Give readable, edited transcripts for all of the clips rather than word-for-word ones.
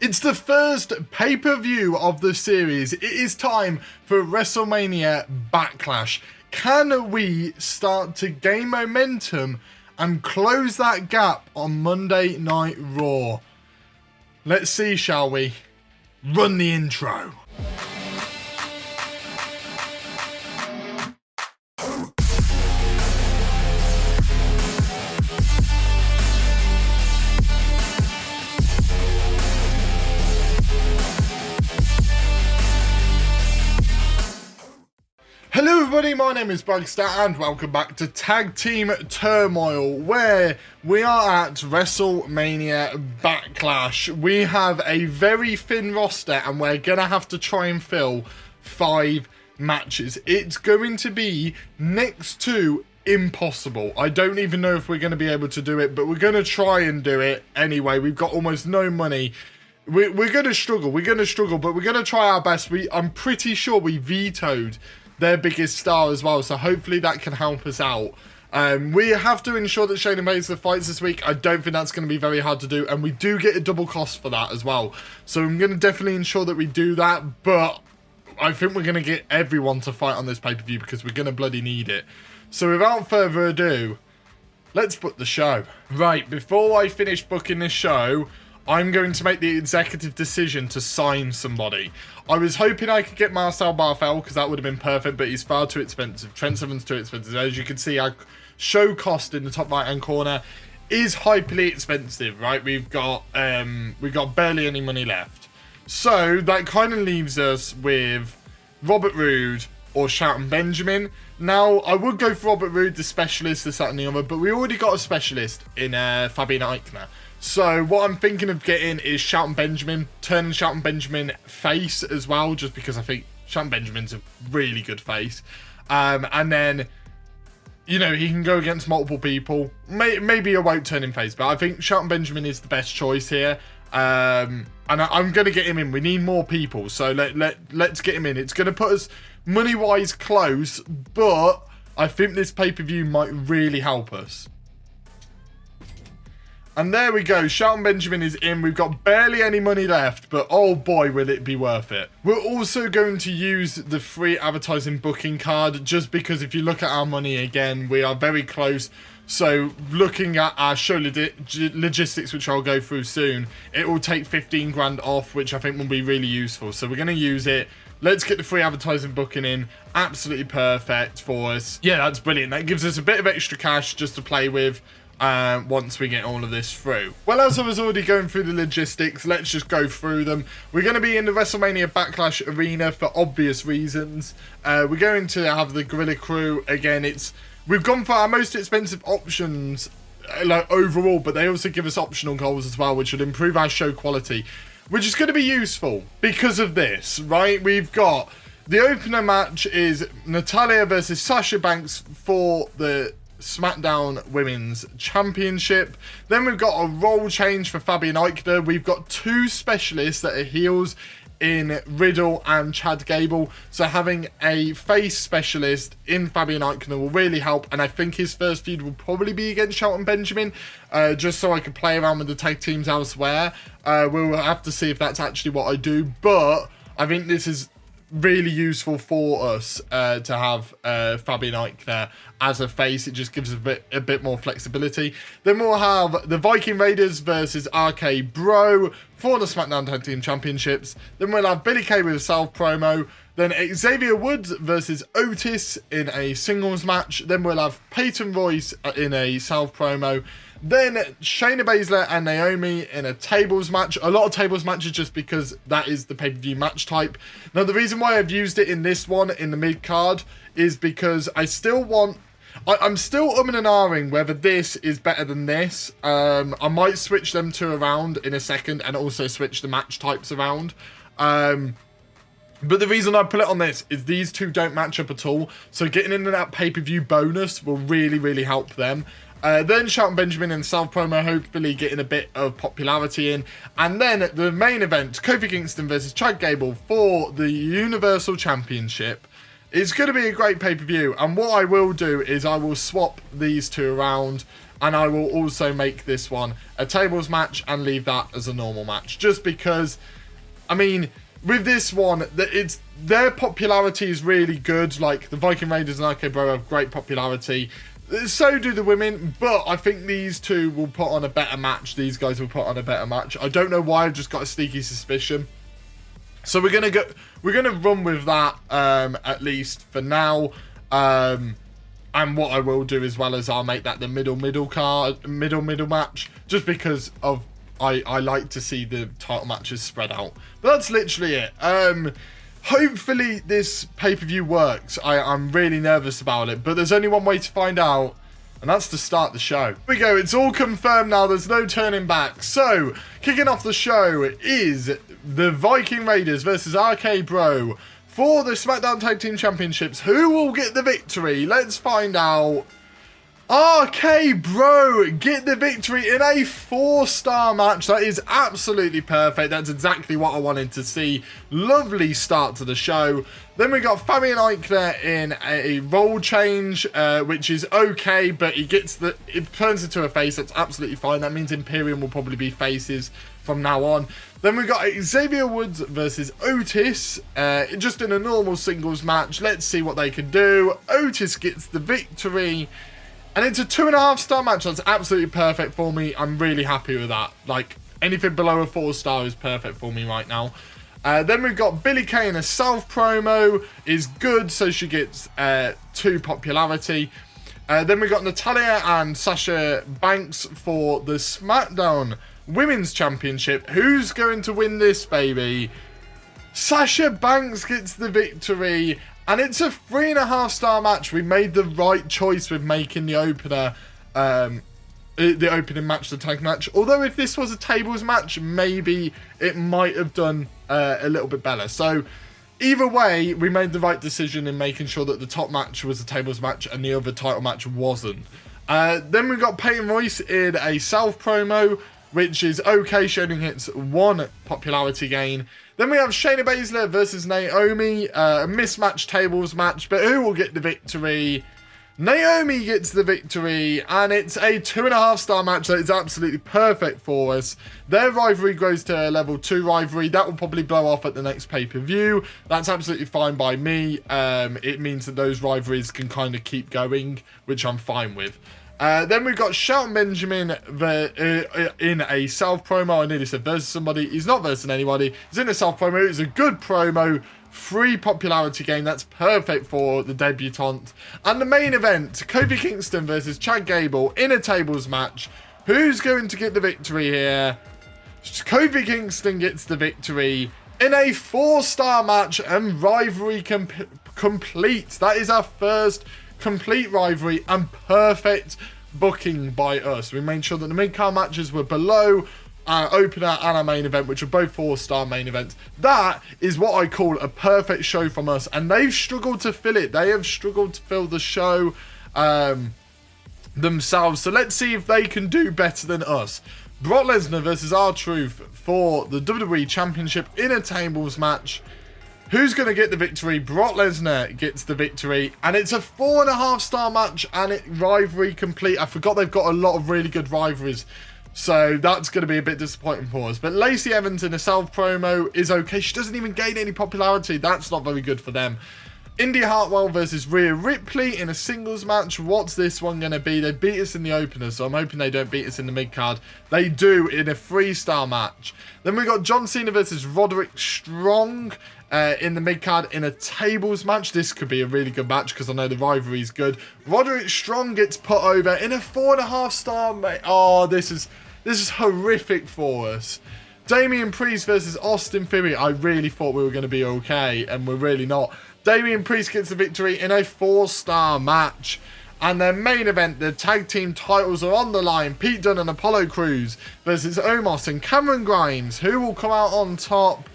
It's the first pay-per-view of the series. It is time for WrestleMania Backlash. Can we start to gain momentum and close that gap on Monday Night Raw? Let's see, shall we? Run the intro. Hello everybody, my name is Bragster and welcome back to Tag Team Turmoil, where we are at WrestleMania Backlash. We have a very thin roster and we're going to have to try and fill 5 matches. It's going to be next to impossible. I don't even know if we're going to be able to do it, but we're going to try and do it anyway. We've got almost no money. We're going to struggle, but we're going to try our best. I'm pretty sure we vetoed their biggest star as well, so hopefully that can help us out. We have to ensure that Shayna Baszler fights this week. I don't think that's going to be very hard to do, and we do get a double cost for that as well. So I'm going to definitely ensure that we do that, but I think we're going to get everyone to fight on this pay-per-view because we're going to bloody need it. So without further ado, let's book the show. Right, before I finish booking this show, I'm going to make the executive decision to sign somebody. I was hoping I could get Marcel Barthel because that would have been perfect, but he's far too expensive. Trent Seven's too expensive. As you can see, our show cost in the top right-hand corner is hyperly expensive, right? We've got barely any money left. So that kind of leaves us with Robert Roode or Shelton Benjamin. Now, I would go for Robert Roode, the specialist, this, that, and the other, but we already got a specialist in Fabian Eichner. So what I'm thinking of getting is Shelton Benjamin, turning Shelton Benjamin face as well, just because I think Shelton Benjamin's a really good face. And then, you know, he can go against multiple people. Maybe I won't turn him face, but I think Shelton Benjamin is the best choice here. And I'm going to get him in. We need more people, so let's get him in. It's going to put us money-wise close, but I think this pay-per-view might really help us. And there we go, Shelton Benjamin is in. We've got barely any money left, but oh boy, will it be worth it. We're also going to use the free advertising booking card, just because if you look at our money again, we are very close. So looking at our show logistics, which I'll go through soon, it will take 15 grand off, which I think will be really useful. So we're going to use it. Let's get the free advertising booking in. Absolutely perfect for us. Yeah, that's brilliant. That gives us a bit of extra cash just to play with. Once we get all of this through. Well, as I was already going through the logistics, let's just go through them. We're going to be in the WrestleMania Backlash arena for obvious reasons. We're going to have the Gorilla Crew. Again, we've gone for our most expensive options like overall, but they also give us optional goals as well, which would improve our show quality, which is going to be useful because of this, right? We've got the opener match is Natalya versus Sasha Banks for the SmackDown Women's Championship. Then we've got a role change for Fabian Eichner. We've got 2 specialists that are heels in Riddle and Chad Gable. So having a face specialist in Fabian Eichner will really help. And I think his first feud will probably be against Shelton Benjamin, just so I can play around with the tag teams elsewhere. We'll have to see if that's actually what I do. But I think this is really useful for us to have Fabian Eichner as a face. It just gives us a bit more flexibility. Then we'll have the Viking Raiders versus RK Bro for the SmackDown Tag Team Championships. Then we'll have Billy Kay with a self promo. Then Xavier Woods versus Otis in a singles match. Then we'll have Peyton Royce in a self promo. Then Shayna Baszler and Naomi in a tables match. A lot of tables matches just because that is the pay-per-view match type. Now, the reason why I've used it in this one, in the mid-card, is because I still want... I'm still umming and ahhing whether this is better than this. I might switch them 2 around in a second and also switch the match types around. But the reason I put it on this is these 2 don't match up at all. So getting into that pay-per-view bonus will really, really help them. Then Shelton Benjamin in self promo, hopefully getting a bit of popularity in. And then the main event, Kofi Kingston versus Chad Gable for the Universal Championship. It's going to be a great pay-per-view. And what I will do is I will swap these 2 around. And I will also make this one a tables match and leave that as a normal match. Just because, I mean, with this one, their popularity is really good. Like, the Viking Raiders and RK Bro have great popularity. So do the women, but I think these two will put on a better match. These guys will put on a better match. I don't know why, I've just got a sneaky suspicion. So we're gonna run with that at least for now. And what I will do as well is I'll make that the middle match, just because of I like to see the title matches spread out. But that's literally it. Hopefully this pay-per-view works. I'm really nervous about it, but there's only one way to find out, and that's to start the show. Here we go, it's all confirmed now, there's no turning back. So, kicking off the show is the Viking Raiders versus RK Bro for the SmackDown Tag Team Championships. Who will get the victory? Let's find out. RK Bro get the victory in a 4-star match. That is absolutely perfect. That's exactly what I wanted to see. Lovely start to the show. Then we got Fabian Eichner in a role change, which is okay, but it turns into a face. That's absolutely fine. That means Imperium will probably be faces from now on. Then we got Xavier Woods versus Otis, just in a normal singles match. Let's see what they can do. Otis gets the victory. And it's a 2.5-star match. That's absolutely perfect for me. I'm really happy with that. Like, anything below a 4-star is perfect for me right now. Then we've got Billie Kay in a self promo. Is good, so she gets 2 popularity. Then we've got Natalya and Sasha Banks for the SmackDown Women's Championship. Who's going to win this, baby? Sasha Banks gets the victory. And it's a 3.5-star match. We made the right choice with making the opener, the opening match, the tag match. Although if this was a tables match, maybe it might have done a little bit better. So either way, we made the right decision in making sure that the top match was a tables match and the other title match wasn't. Then we've got Peyton Royce in a self promo, which is okay, she only hits 1 popularity gain. Then we have Shayna Baszler versus Naomi, a mismatched tables match, but who will get the victory? Naomi gets the victory, and it's a 2.5-star match that is absolutely perfect for us. Their rivalry grows to a level 2 rivalry. That will probably blow off at the next pay-per-view. That's absolutely fine by me. It means that those rivalries can kind of keep going, which I'm fine with. Then we've got Shelton Benjamin in a self promo. I nearly said versus somebody. He's not versus anybody. He's in a self promo. It's a good promo. 3 popularity gain. That's perfect for the debutante. And the main event, Kofi Kingston versus Chad Gable in a tables match. Who's going to get the victory here? Kofi Kingston gets the victory in a 4-star match and rivalry complete. That is our first complete rivalry and perfect booking by us. We made sure that the mid-card matches were below our opener and our main event, which are both 4-star main events. That is what I call a perfect show from us, and they've struggled to fill it. They have struggled to fill the show themselves, so let's see if they can do better than us. Brock Lesnar versus R-Truth for the WWE Championship in a tables match. Who's going to get the victory? Brock Lesnar gets the victory. And it's a 4.5-star match and rivalry complete. I forgot they've got a lot of really good rivalries. So that's going to be a bit disappointing for us. But Lacey Evans in a self promo is okay. She doesn't even gain any popularity. That's not very good for them. Indy Hartwell versus Rhea Ripley in a singles match. What's this one going to be? They beat us in the opener, so I'm hoping they don't beat us in the mid-card. They do in a 3-star match. Then we got John Cena versus Roderick Strong in the mid-card in a tables match. This could be a really good match because I know the rivalry is good. Roderick Strong gets put over in a 4.5-star match. Oh, this is horrific for us. Damian Priest versus Austin Theory. I really thought we were going to be okay, and we're really not. Damian Priest gets the victory in a 4-star match. And their main event, the tag team titles are on the line. Pete Dunne and Apollo Crews versus Omos and Cameron Grimes. Who will come out on top?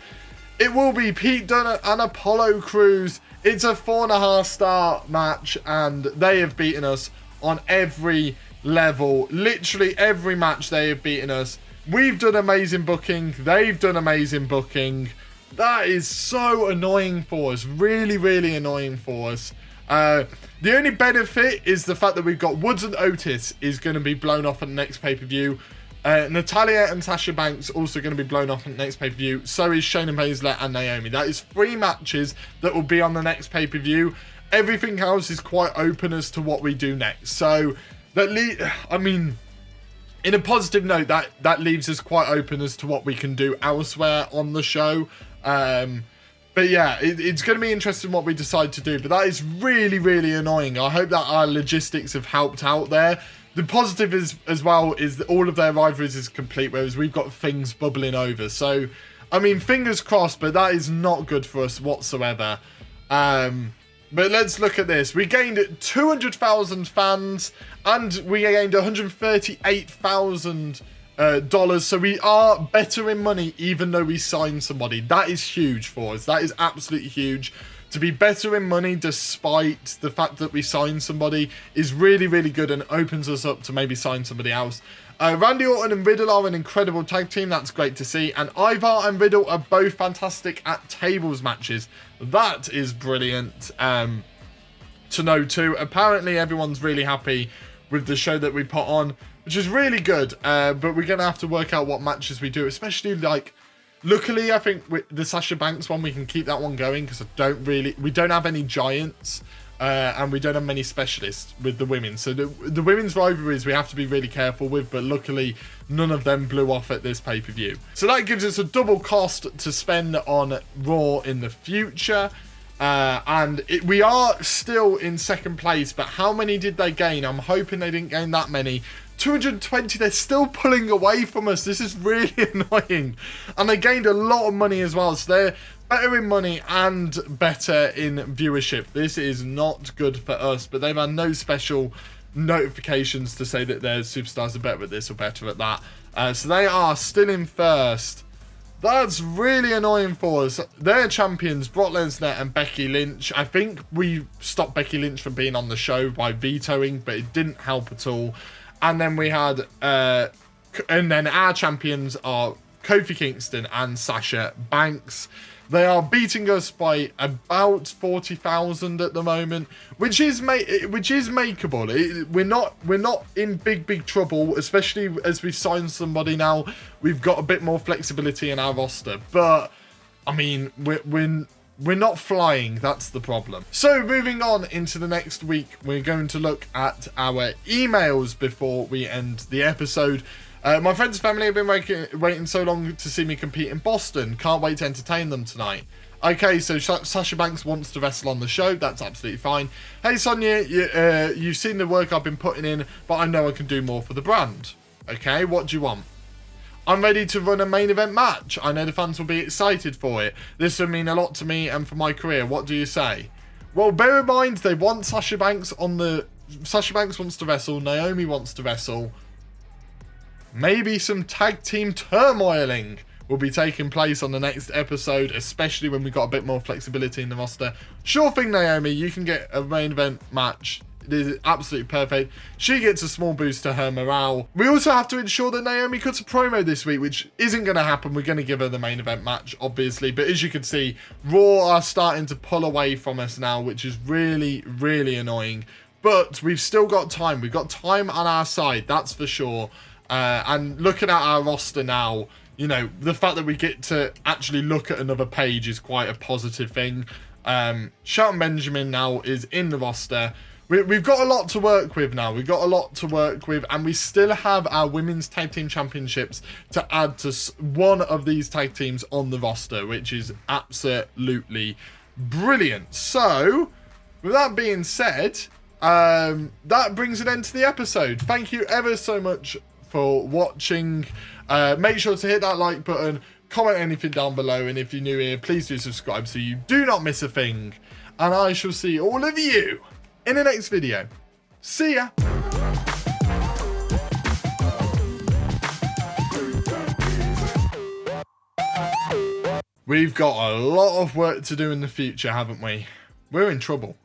It will be Pete Dunne and Apollo Crews. It's a 4.5-star match, and they have beaten us on every level. Literally every match they have beaten us. We've done amazing booking. They've done amazing booking. That is so annoying for us. Really, really annoying for us. The only benefit is the fact that we've got Woods and Otis is going to be blown off at the next pay-per-view. Natalya and Sasha Banks also going to be blown off at the next pay-per-view. So is Shayna Baszler and Naomi. That is 3 matches that will be on the next pay-per-view. Everything else is quite open as to what we do next. So, I mean, in a positive note, that leaves us quite open as to what we can do elsewhere on the show. But yeah, it's going to be interesting what we decide to do. But that is really, really annoying. I hope that our logistics have helped out there. The positive is, as well, is that all of their rivalries is complete, whereas we've got things bubbling over. So, I mean, fingers crossed, but that is not good for us whatsoever. But let's look at this. We gained 200,000 fans, and we gained $138,000. So we are better in money, even though we signed somebody. That is huge for us. That is absolutely huge. To be better in money, despite the fact that we signed somebody, is really, really good and opens us up to maybe sign somebody else. Randy Orton and Riddle are an incredible tag team. That's great to see. And Ivar and Riddle are both fantastic at tables matches. That is brilliant to know too. Apparently, everyone's really happy with the show that we put on, which is really good. But we're going to have to work out what matches we do, especially like... Luckily, I think with the Sasha Banks one, we can keep that one going because we don't have any giants. And we don't have many specialists with the women. So the women's rivalries we have to be really careful with, but luckily none of them blew off at this pay-per-view. So that gives us a double cost to spend on Raw in the future. We are still in second place, but how many did they gain? I'm hoping they didn't gain that many. 220, they're still pulling away from us. This is really annoying. And they gained a lot of money as well, so they're better in money and better in viewership. This is not good for us, but they've had no special notifications to say that their superstars are better at this or better at that. So they are still in first. That's really annoying for us. Their champions, Brock Lesnar and Becky Lynch. I think we stopped Becky Lynch from being on the show by vetoing, but it didn't help at all. And then we had, and then our champions are Kofi Kingston and Sasha Banks. They are beating us by about 40,000 at the moment, which is makeable. We're not in big trouble, especially as we've signed somebody now. We've got a bit more flexibility in our roster, but I mean, we're not flying. That's the problem. So moving on into the next week, we're going to look at our emails before we end the episode. My friends and family have been waiting so long to see me compete in Boston. Can't wait to entertain them tonight. Okay, so Sasha Banks wants to wrestle on the show. That's absolutely fine. Hey, Sonia, you've seen the work I've been putting in, but I know I can do more for the brand. Okay, what do you want? I'm ready to run a main event match. I know the fans will be excited for it. This will mean a lot to me and for my career. What do you say? Well, bear in mind, they want Sasha Banks on the... Sasha Banks wants to wrestle. Naomi wants to wrestle. Maybe some tag team turmoiling will be taking place on the next episode, especially when we got a bit more flexibility in the roster. Sure thing, Naomi, you can get a main event match. It is absolutely perfect. She gets a small boost to her morale. We also have to ensure that Naomi cuts a promo this week, which isn't going to happen. We're going to give her the main event match, obviously. But as you can see, Raw are starting to pull away from us now, which is really, really annoying. But we've still got time. We've got time on our side, that's for sure. And looking at our roster now, you know, the fact that we get to actually look at another page is quite a positive thing. Shelton Benjamin now is in the roster. We've got a lot to work with now. We've got a lot to work with, and we still have our Women's Tag Team Championships to add to one of these tag teams on the roster, which is absolutely brilliant. So, with that being said, that brings an end to the episode. Thank you ever so much for watching. Make sure to hit that like button, comment anything down below, and if you're new here, please do subscribe so you do not miss a thing. And I shall see all of you in the next video. See ya! We've got a lot of work to do in the future, haven't we? We're in trouble.